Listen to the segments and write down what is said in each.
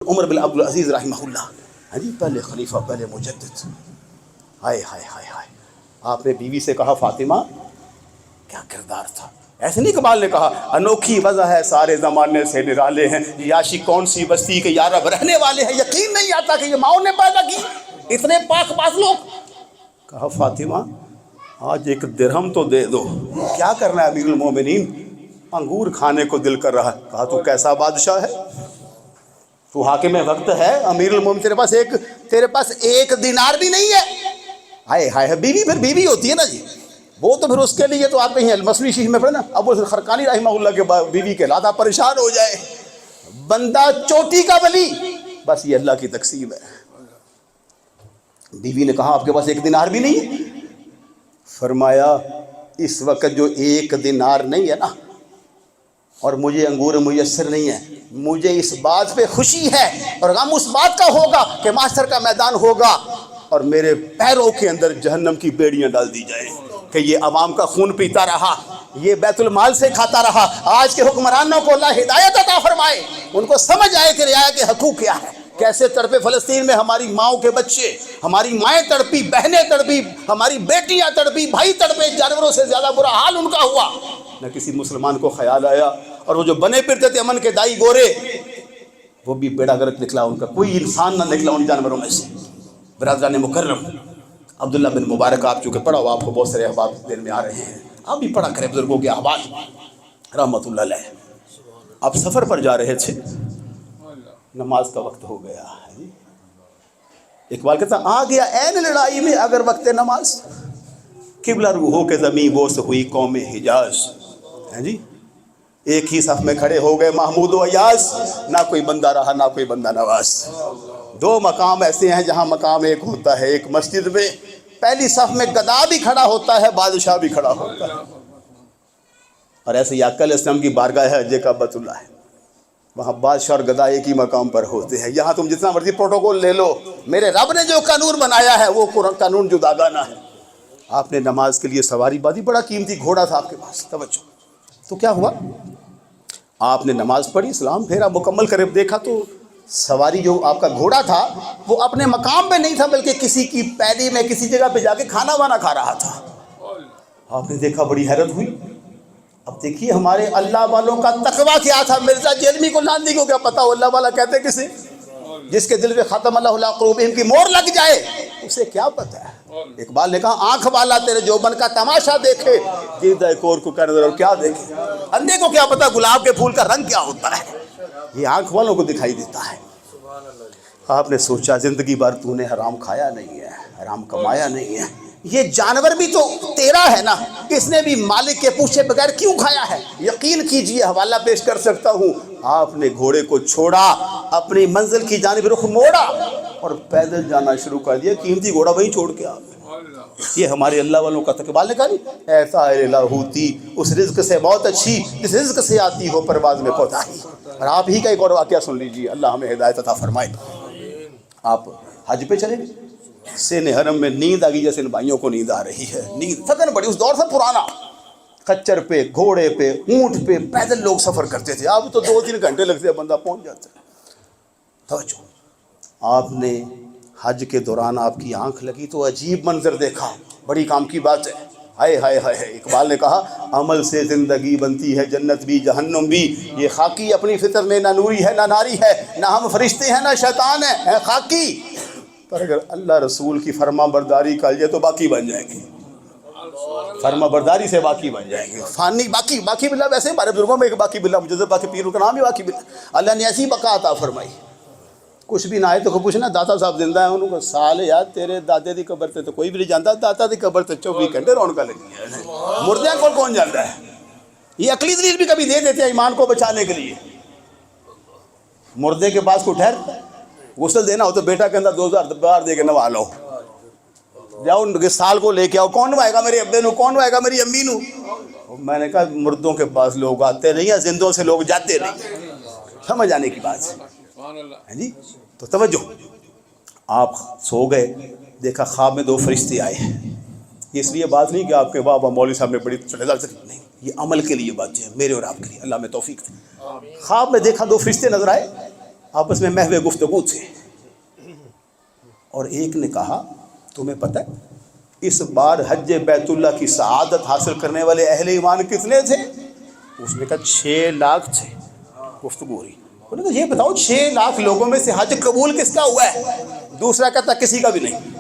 عمر بن عبد العزیز رحمہ اللہ، ہاں جی، پہلے خلیفہ، پہلے مجدد، ہائے ہائے ہائے ہائے، آپ نے بیوی سے کہا فاطمہ، کیا کردار تھا، ایسے نہیں اقبال نے کہا انوکھی وضع ہے سارے زمانے سے نرالے ہیں، یاشی کون سی بستی کے یارب رہنے والے ہیں، یقین نہیں آتا کہ یہ ماؤں نے پیدا کی اتنے پاک باز لوگ۔ کہا فاطمہ آج ایک درہم تو دے دو، کیا کرنا ہے امیر المومنین، انگور کھانے کو دل کر رہا ہے۔ کہا تو کیسا بادشاہ ہے، تو حاکم وقت ہے، امیر المومنین، تیرے پاس ایک دینار بھی نہیں ہے۔ ہائے ہائے، بیوی پھر بیوی ہوتی ہے نا جی، وہ تو پھر اس کے لیے تو آپ کہیں المصری شیخ میں پڑھے نا، ابو خرقانی رحمہ اللہ کے بیوی کے لادا پریشان ہو جائے، بندہ چوٹی کا ولی، بس یہ اللہ کی تقسیم ہے۔ بیوی نے کہا آپ کے پاس ایک دینار بھی نہیں ہے؟ فرمایا اس وقت جو ایک دینار نہیں ہے نا، اور مجھے انگور میسر نہیں ہے، مجھے اس بات پہ خوشی ہے اور غم اس بات کا ہوگا کہ معاشر کا میدان ہوگا اور میرے پیروں کے اندر جہنم کی بیڑیاں ڈال دی جائیں کہ یہ عوام کا خون پیتا رہا، یہ بیت المال سے کھاتا رہا۔ آج کے حکمرانوں کو اللہ ہدایت عطا فرمائے، ان کو سمجھ آئے کہ رعایا کے حقوق کیا ہے، کیسے تڑپے فلسطین میں ہماری ماؤں کے بچے، ہماری مائیں تڑپی، بہنیں تڑپی، ہماری بیٹیاں تڑپی، بھائی تڑپے، جانوروں سے زیادہ برا حال ان کا ہوا۔ نہ کسی مسلمان کو خیال آیا، اور وہ جو بنے پھرتے تھے امن کے دائی گورے، وہ بھی بیڑا گرک نکلا ان کا، کوئی انسان نہ نکلا ان جانوروں میں سے۔ برادران مکرم، عبداللہ بن مبارک، آپ چونکہ پڑھا ہو، آپ کو بہت سارے احباب دیر میں آ رہے ہیں، آپ بھی پڑھا کریں بزرگوں کے احوال رحمۃ اللہ علیہ۔ آپ سفر پر جا رہے تھے، نماز کا وقت ہو گیا، اقبال کہتا آ گیا عین لڑائی میں اگر وقت نماز، قبلہ رو ہو کے زمین بوس ہوئی قوم حجاز، ہیں جی، ایک ہی صف میں کھڑے ہو گئے محمود و ایاز، نہ کوئی بندہ رہا نہ کوئی بندہ نواز۔ دو مقام ایسے ہیں جہاں مقام ایک ہوتا ہے، ایک مسجد میں پہلی صف میں گدا بھی کھڑا ہوتا ہے، بادشاہ بھی کھڑا ہوتا ہے، اور ایسے ہی آقا علیہ السلام کی بارگاہ حج کعبۃ اللہ ہے، وہاں بادشاہ اور گدا ایک ہی مقام پر ہوتے ہیں۔ یہاں تم جتنا مرضی پروٹوکول لے لو، میرے رب نے جو قانون بنایا ہے وہ قانون جداگانہ ہے۔ آپ نے نماز کے لیے سواری بادی، بڑا قیمتی گھوڑا تھا آپ کے پاس، توجہ، تو کیا ہوا، آپ نے نماز پڑھی، سلام پھیرا مکمل کرے، دیکھا تو سواری جو آپ کا گھوڑا تھا وہ اپنے مقام پہ نہیں تھا، بلکہ کسی کی پیلی میں کسی جگہ پہ جا کے کھانا وانا کھا رہا تھا۔ آپ نے دیکھا، بڑی حیرت ہوئی۔ اب دیکھیے ہمارے اللہ والوں کا تقویٰ کیا تھا، مرزا جیلمی کو لاندھی کو کیا پتا ہو اللہ والا کہتے کسے، جس کے دل پہ ختم اللہ علی قلوبہم کی مہر لگ جائے اسے کیا پتا ہے۔ اقبال نے کہا آنکھ والا تیرے جوبن کا تماشا دیکھے، گردہ کور کو کہنے ذرا کیا دیکھے، اندھے کو کیا پتا گلاب کے پھول کا رنگ کیا ہوتا ہے، یہ آنکھ والوں کو دکھائی دیتا ہے۔ آپ نے سوچا زندگی بھر تو نے حرام کھایا نہیں ہے، حرام کمایا نہیں ہے، یہ جانور بھی تو تیرا ہے نا، اس نے بھی مالک کے پوچھے بغیر کیوں کھایا ہے؟ یقین کیجئے حوالہ پیش کر سکتا ہوں، آپ نے گھوڑے کو چھوڑا، اپنی منزل کی جانب رخ موڑا اور پیدل جانا شروع کر دیا، قیمتی گھوڑا وہیں چھوڑ کے آپ۔ یہ ہمارے اللہ والوں کا تقبال نے کہا نہیں، ایسا لاہوتی اس رزق سے بہت اچھی جس رزق سے آتی ہو پرواز میں کوتاہی۔ اور آپ ہی کا ایک اور واقعہ سن لیجیے، اللہ ہمیں ہدایت عطا فرمائے۔ آپ حج پہ چلے گئے، سین حرم میں نیند آ گئی، جیسے ان بھائیوں کو نیند آ رہی ہے، نیند تھکن بڑی، اس دور سے پرانا، خچر پہ، گھوڑے پہ، اونٹ پہ پیدل لوگ سفر کرتے تھے، اب تو 2-3 گھنٹے لگتے ہیں بندہ پہنچ جاتا ہے۔ توجہ، آپ نے حج کے دوران آپ کی آنکھ لگی تو عجیب منظر دیکھا، بڑی کام کی بات ہے، ہائے ہائے ہائے، اقبال نے کہا عمل سے زندگی بنتی ہے جنت بھی جہنم بھی، یہ خاکی اپنی فطر میں نہ نوری ہے نہ ناری ہے، نہ ہم فرشتے ہیں نہ شیطان ہیں خاکی، پر اگر اللہ رسول کی فرما برداری کر لیا تو باقی بن جائیں گے، فرما برداری سے باقی بن جائیں گے، فانی باقی باللہ، ویسے ہمارے بزرگوں میں ایک باقی باللہ مجذب باقی پیر کا نام ہی باقی باللہ، اللہ نے ایسی بقا عطا فرمائی۔ کچھ بھی نہ آئے تو پوچھنا داتا صاحب زندہ ہیں، انہوں کو سال یاد تیرے دادے دی قبر تے تو کوئی بھی نہیں جانتا، داتا دی قبر تے 24 گھنٹے رونقاں لگی ہے، مردیاں کو کون جانتا ہے۔ یہ عقلی دلیل بھی کبھی دے دیتے ہیں ایمان کو بچانے کے لیے، مردے کے پاس کو ٹھہر غسل دینا ہو تو بیٹا کے اندر 2000 بار دے کے نوا لو، جاؤ ان کے سال کو لے کے آؤ، کون نوائے گا میرے ابے نو، کون نوائے گا میری امی نو۔ میں نے کہا مردوں کے پاس لوگ آتے نہیں ہیں، زندوں سے لوگ جاتے نہیں، سمجھ آنے کی بات ہے جی۔ تو توجہ، آپ سو گئے، دیکھا خواب میں 2 فرشتے آئے ہیں، اس لیے بات نہیں کہ آپ کے بابا مولوی صاحب نے بڑی نہیں، یہ عمل کے لیے بات ہے، میرے اور آپ کے لیے، اللہ میں توفیق تھی۔ خواب میں دیکھا 2 فرشتے نظر آئے، آپس میں محو گفتگو تھے، اور ایک نے کہا تمہیں پتہ ہے اس بار حج بیت اللہ کی سعادت حاصل کرنے والے اہل ایمان کتنے تھے؟ اس نے کہا 6 لاکھ تھے۔ گفتگو ہو رہی، انہوں نے کہا یہ بتاؤ 6 لاکھ لوگوں میں سے حج قبول کس کا ہوا ہے؟ دوسرا کہتا کسی کا بھی نہیں۔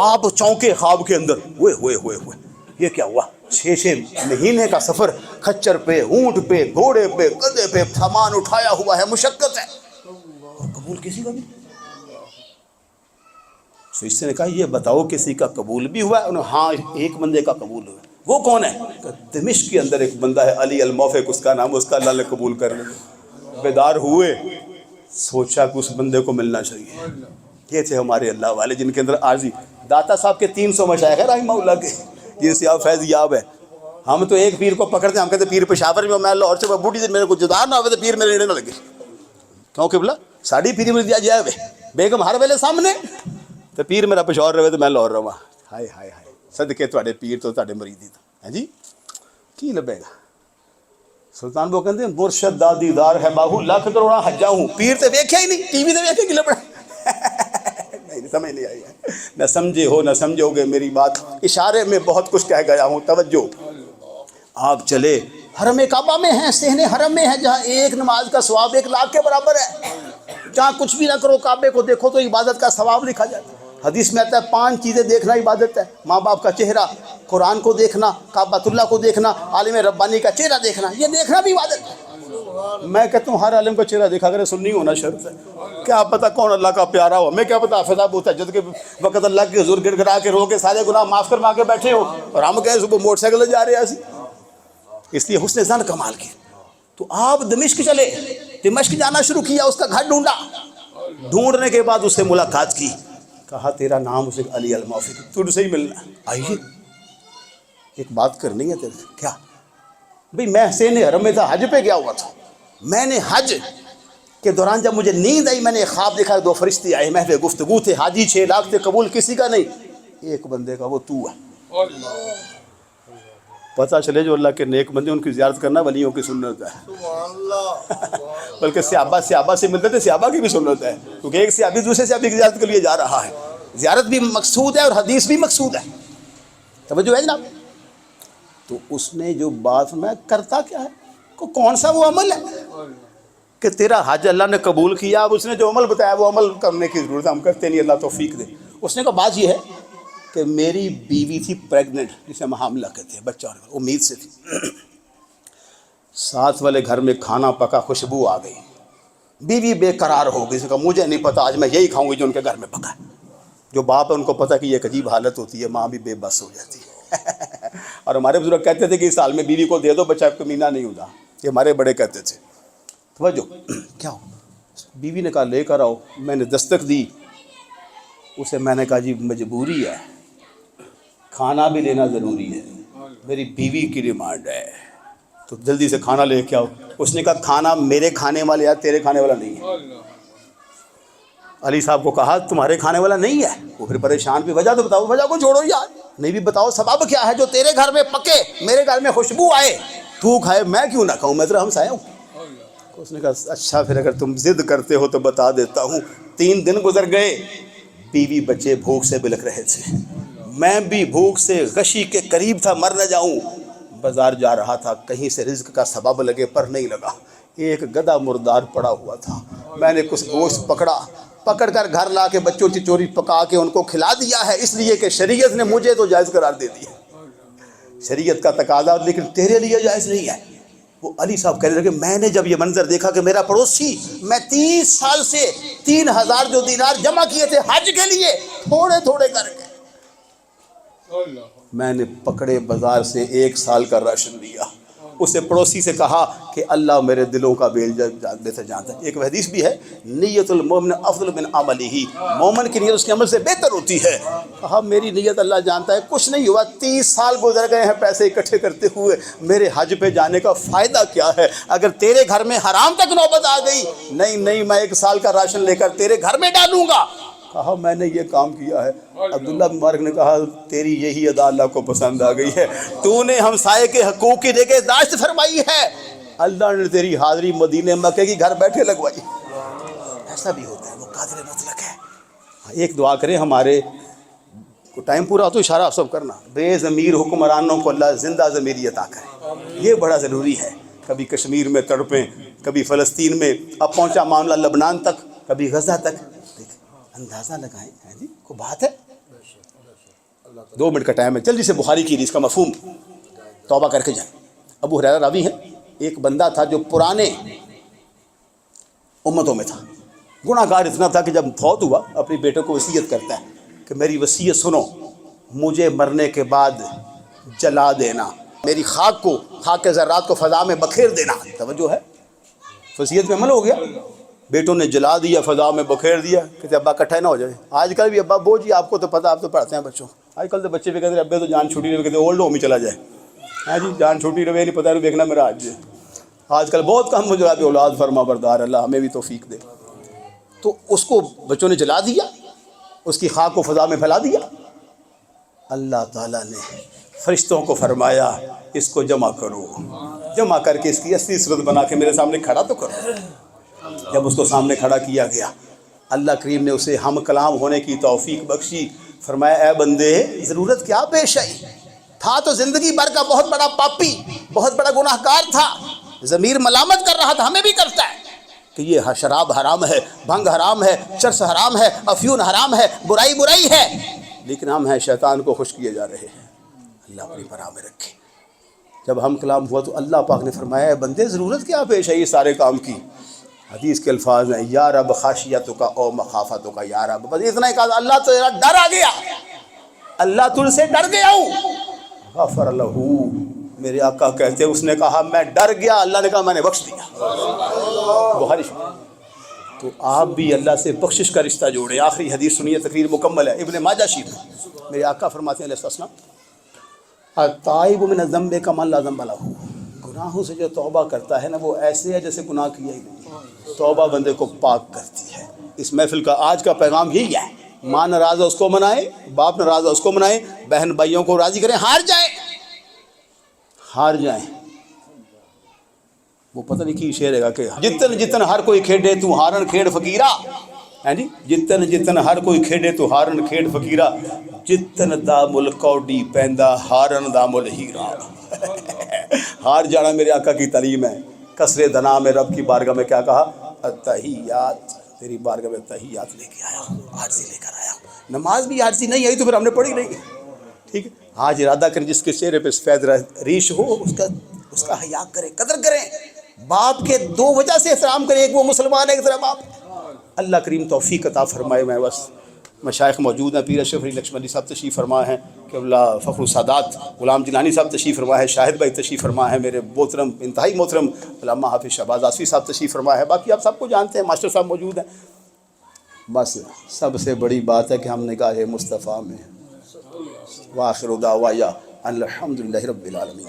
آپ چونکے خواب کے اندر، ہوئے ہوئے ہوئے ہوئے یہ کیا ہوا؟ 6 مہینے کا سفر، کھچر پہ، اونٹ پہ، گھوڑے پہ، گدھے پہ، سامان اٹھایا ہوا ہے، مشقت ہے، اور قبول کسی کا بھی نہیں۔ تو اس نے کہا یہ بتاؤ کسی کا قبول بھی ہوا ہے؟ انہوں نے ہاں ایک بندے کا قبول ہوا ہے۔ وہ کون ہے؟ دمشق کے اندر ایک بندہ ہے علی الموفق اس کا نام، اس کا اللہ نے قبول کر لیا۔ بیدار ہوئے، سوچا کہ اس بندے کو ملنا چاہیے۔ یہ تھے ہمارے اللہ والے جن کے اندر عارضی۔ داتا صاحب کے 300 مشائخ ہیں رحمہ اللہ کے، جن سے آپ فیض یاب ہے۔ ہم تو ایک پیر کو پکڑتے ہیں، ہم کہتے ہیں پیر پشاور میں، میں لاہور سے بوٹی سے میرے کو جدا نہ ہوئے تو پیر میرے نیڑے نہ لگے، کیونکہ بولا ساڑی پیری میں دیا جائے بیگم ہر ویلے سامنے، تو پیر میرا پشاور رہے تو میں لاہور رہا۔ ہائے ہائے ہائے، صدقے تواڈے پیر تو تواڈے مریدی تو ہے جی کی لبے گا۔ سلطان وہ کہتے ہیں مرشد دا دیدار ہے باہو، لاکھ کروڑا حجا ہوں، پیر تے ویکھیا ہی نہیں، ٹی وی تے ویکھے کی لبڑا۔ نہیں سمجھ نہیں آئی ہے، نہ سمجھے ہو نہ سمجھو گے میری بات، اشارے میں بہت کچھ کہہ گیا ہوں، توجہ۔ آپ چلے حرم کعبہ میں ہیں، صحن حرم میں ہیں، جہاں ایک نماز کا ثواب 1 لاکھ کے برابر ہے، جہاں کچھ بھی نہ کرو کعبے کو دیکھو تو عبادت کا ثواب لکھا جاتا ہے۔ حدیث میں آتا ہے 5 چیزیں دیکھنا عبادت ہے، ماں باپ کا چہرہ، قرآن کو دیکھنا، کعبۃ اللہ کو دیکھنا، عالم ربانی کا چہرہ دیکھنا، یہ دیکھنا بھی عبادت ہے۔ میں کہتا ہوں ہر عالم کا چہرہ دیکھا کرے، سنی ہونا شرط ہے، کیا پتہ کون اللہ کا پیارا ہو، ہمیں کیا پتہ حافظ ابو تہجد کے وقت اللہ کے حضور گڑ گڑا کے رو کے سارے گناہ معاف کروا کے بیٹھے ہو، اور ہم کہیں صبح موٹر سائیکل جا رہے ہیں ایسی۔ اس لیے حسن ظن کمال کی۔ تو آپ دمشق چلے، دمشق جانا شروع کیا، اس کا گھر ڈھونڈا، ڈھونڈنے کے بعد اس سے ملاقات کی، کہا تیرا نام اسے علی الموفق، تجھ سے ہی ملنا ہے، آئیے ایک بات کرنی ہے تیرے سے۔ کیا؟ بھئی میں حسین حرم میں تھا، حج پہ گیا ہوا تھا، میں نے حج کے دوران جب مجھے نیند آئی میں نے ایک خواب دیکھا، 2 فرشتے آئے، محو گفتگو تھے، حاجی 6 لاکھ تھے، قبول کسی کا نہیں، ایک بندے کا وہ تو ہے۔ پتہ چلے جو اللہ کے نیک بندے ان کی زیارت کرنا ولیوں کی سنت ہے، بلکہ صحابہ سے ملتے تھے، صحابہ کی بھی سنت ہے، کیونکہ ایک صحابی دوسرے صحابی کی زیارت کے لیے جا رہا ہے، زیارت بھی مقصود ہے اور حدیث بھی مقصود ہے، توجہ ہے جناب۔ تو اس نے جو بات میں کرتا کیا ہے، کون سا وہ عمل ہے کہ تیرا حج اللہ نے قبول کیا، اب اس نے جو عمل بتایا وہ عمل کرنے کی ضرورت ہے، ہم کرتے نہیں، اللہ توفیق دے۔ اس نے کہا بات یہ ہے کہ میری بیوی تھی پریگننٹ، جسے ہم حاملہ کہتے ہیں، بچہ امید سے تھی، ساتھ والے گھر میں کھانا پکا، خوشبو آ گئی، بیوی بے قرار ہو گئی، اس نے کہا مجھے نہیں پتا آج میں یہی کھاؤں گی جو ان کے گھر میں پکا ہے۔ جو باپ ہے ان کو پتا کہ یہ ایک عجیب حالت ہوتی ہے، ماں بھی بے بس ہو جاتی ہے۔ اور ہمارے بزرگ کہتے تھے کہ اس سال میں بیوی کو دے دو بچہ کمینہ نہیں ہوتا، یہ ہمارے بڑے کہتے تھے۔ توجہ، کیا ہو؟ بیوی نے کہا لے کر آؤ، میں نے دستک دی، اسے میں نے کہا جی مجبوری ہے، کھانا بھی لینا ضروری ہے، میری بیوی کی ڈیمانڈ ہے، تو جلدی سے کھانا لے کے آؤ۔ اس نے کہا کھانا میرے کھانے والے یا تیرے کھانے والا نہیں ہے۔ علی صاحب کو کہا تمہارے کھانے والا نہیں ہے، وہ پھر پریشان، بھی وجہ تو بتاؤ، وجہ کو چھوڑو یار، نہیں بھی بتاؤ سبب کیا ہے جو تیرے گھر میں پکے، میرے گھر میں خوشبو آئے، تو کھائے میں کیوں نہ کھاؤں، میں ذرا ہمسایہ ہوں۔ اس نے کہا اچھا پھر اگر تم ضد کرتے ہو تو بتا دیتا ہوں۔ 3 دن گزر گئے، بیوی بچے بھوک سے بلک رہے تھے، میں بھی بھوک سے غشی کے قریب تھا، مر نہ جاؤں، بازار جا رہا تھا، کہیں سے رزق کا سبب لگے پر نہیں لگا، ایک گدھا مردار پڑا ہوا تھا، میں نے کچھ گوشت پکڑ کر گھر لا کے بچوں کی چوری پکا کے ان کو کھلا دیا ہے، اس لیے کہ شریعت نے مجھے تو جائز قرار دے دیا، شریعت کا تقاضا، لیکن تیرے لیے جائز نہیں ہے۔ وہ علی صاحب کہنے لگے میں نے جب یہ منظر دیکھا کہ میرا پڑوسی، میں 30 سال سے 3000 جو دینار جمع کیے تھے حج کے لیے، تھوڑے تھوڑے کر کے میں نے پکڑے بازار سے 1 سال کا راشن لیا۔ اسے پڑوسی سے کہا کہ اللہ میرے دلوں کا بیل بہتر جانتا ہے۔ ایک حدیث بھی ہے نیت المومن افضل من عملہ، مومن کی نیت اس کے عمل سے بہتر ہوتی ہے۔ کہا میری نیت اللہ جانتا ہے، کچھ نہیں ہوا، 30 سال گزر گئے ہیں پیسے اکٹھے کرتے ہوئے، میرے حج پہ جانے کا فائدہ کیا ہے اگر تیرے گھر میں حرام تک نوبت آ گئی؟ نہیں میں 1 سال کا راشن لے کر تیرے گھر میں ڈالوں گا۔ کہا میں نے یہ کام کیا ہے۔ عبداللہ بن مبارک نے کہا تیری یہی ادا اللہ کو پسند آ گئی ہے، تو نے ہمسائے کے حقوق کی نگہداشت فرمائی ہے، اللہ نے تیری حاضری مدینے مکے کی گھر بیٹھے لگوائی۔ ایسا بھی ہوتا ہے, وہ قادر مطلق ہے. ایک دعا کریں, ہمارے ٹائم پورا ہو تو اشارہ سب کرنا, بے ضمیر حکمرانوں کو اللہ زندہ ضمیری عطا کرے, یہ بڑا ضروری ہے. کبھی کشمیر میں تڑپیں, کبھی فلسطین میں, اب پہنچا معاملہ لبنان تک, کبھی غزہ تک. اندازہ لگائیں جی, کوئی بات ہے. 2 منٹ کا ٹائم ہے, جلدی سے بخاری کی حدیث کا مفہوم توبہ کر کے جائیں. ابو ہریرہ راوی ہیں, ایک بندہ تھا جو پرانے امتوں میں تھا, گناہ گار اتنا تھا کہ جب فوت ہوا اپنی بیٹے کو وصیت کرتا ہے کہ میری وصیت سنو, مجھے مرنے کے بعد جلا دینا, میری خاک کے ذرات کو فضا میں بکھیر دینا. توجہ ہے, وصیت میں عمل ہو گیا, بیٹوں نے جلا دیا, فضا میں بکھیر دیا, کہتے ابا اکٹھا نہ ہو جائے. آج کل بھی ابا بو جی آپ کو تو پتہ, آپ تو پڑھتے ہیں بچوں, آج کل تو بچے بھی کہتے ہیں ابے تو جان چھوٹی رہے, کہتے اولڈ ہوم ہی چلا جائے. ہاں جی, جان چھوٹی رہے نہیں پتہ دیکھنا میرا آج کل بہت کم مجھے اولاد فرما بردار, اللہ ہمیں بھی توفیق دے. تو اس کو بچوں نے جلا دیا, اس کی خاک کو فضا میں پھیلا دیا. اللہ تعالیٰ نے فرشتوں کو فرمایا اس کو جمع کرو, جمع کر کے اس کی اصلی صورت بنا کے میرے سامنے کھڑا تو کرو. جب اس کو سامنے کھڑا کیا گیا, اللہ کریم نے اسے ہم کلام ہونے کی توفیق بخشی. فرمایا اے بندے ضرورت کیا پیش آئی, تھا تو زندگی بھر کا بہت بڑا پاپی, بہت بڑا گناہ گار تھا, ضمیر ملامت کر رہا تھا, ہمیں بھی کرتا ہے کہ یہ شراب حرام ہے, بھنگ حرام ہے, چرس حرام ہے, افیون حرام ہے, برائی ہے, لیکن ہم ہیں شیطان کو خوش کیے جا رہے ہیں. اللہ اپنی پناہ میں رکھے. جب ہم کلام ہوا تو اللہ پاک نے فرمایا اے بندے ضرورت کیا پیش ہے یہ سارے کام کی. حدیث کے الفاظ ہیں یا رب خاشیتک او مخافتک, یا رب, بس اتنا ہی کہا, اللہ تو ڈر آ گیا, اللہ تجھ سے ڈر گیا ہوں. غفر لہو, میرے آقا کہتے اس نے کہا میں ڈر گیا, اللہ نے کہا میں نے بخش دیا. بخاری شریف. تو آپ بھی اللہ سے بخشش کا رشتہ جوڑیں. آخری حدیث سنیے, تقریر مکمل ہے, ابن ماجہ شریف میں میرے آقا فرماتے ہیں علیہ السلام, التائب من الذنب کمن لا ذنب لہ, گناہوں سے جو توبہ کرتا ہے نا وہ ایسے ہے جیسے گناہ کیا ہی نہیں. توبہ بندے کو پاک کرتی ہے. اس محفل کا آج کا پیغام یہی ہے, ماں ناراض ہے اس کو منائے, باپ ناراض ہے اس کو منائے, بہن بھائیوں کو راضی کریں, ہار جائیں. وہ پتہ نہیں کی شعر ہے کہ جتن ہر کوئی کھیڈے تو ہارن کھیڑ فقیرہ, ہیں جی, جتن ہر کوئی کھیڈے تو ہارن کھیڑ فقیرہ, جتن دا مل کوڈی پیندا ہارن دا مل ہیرا. ہار جانا میرے آقا کی تعلیم ہے. کسرے دنا میں رب کی بارگاہ میں کیا کہا, التحیات, تیری بارگاہ میں تحیات لے کے آیا, عاجزی لے کر آیا. نماز بھی عاجزی نہیں آئی تو پھر ہم نے پڑھی نہیں, ٹھیک ہے. آج ارادہ کریں جس کے چہرے پہ سفید ریش ہو اس کا حیا کریں, قدر کریں. باپ کے 2 وجہ سے احترام کریں, ایک وہ مسلمان ہے, ایک طرح باپ. اللہ کریم توفیق عطا فرمائے. میں بس مشائخ موجود ہیں, پیر اشرف علی لکشمنی صاحب تشریف فرما ہیں, کہ اللہ فخر السادات غلام جیلانی صاحب تشریف فرما ہے, شاہد بھائی تشریف فرما ہے, میرے محترم انتہائی محترم علامہ حافظ شہباز آصفی صاحب تشریف فرما ہے. باقی آپ سب کو جانتے ہیں, ماسٹر صاحب موجود ہیں. بس سب سے بڑی بات ہے کہ ہم نگاہ مصطفیٰ میں. وآخر دعوایا الحمدللہ رب العالمین.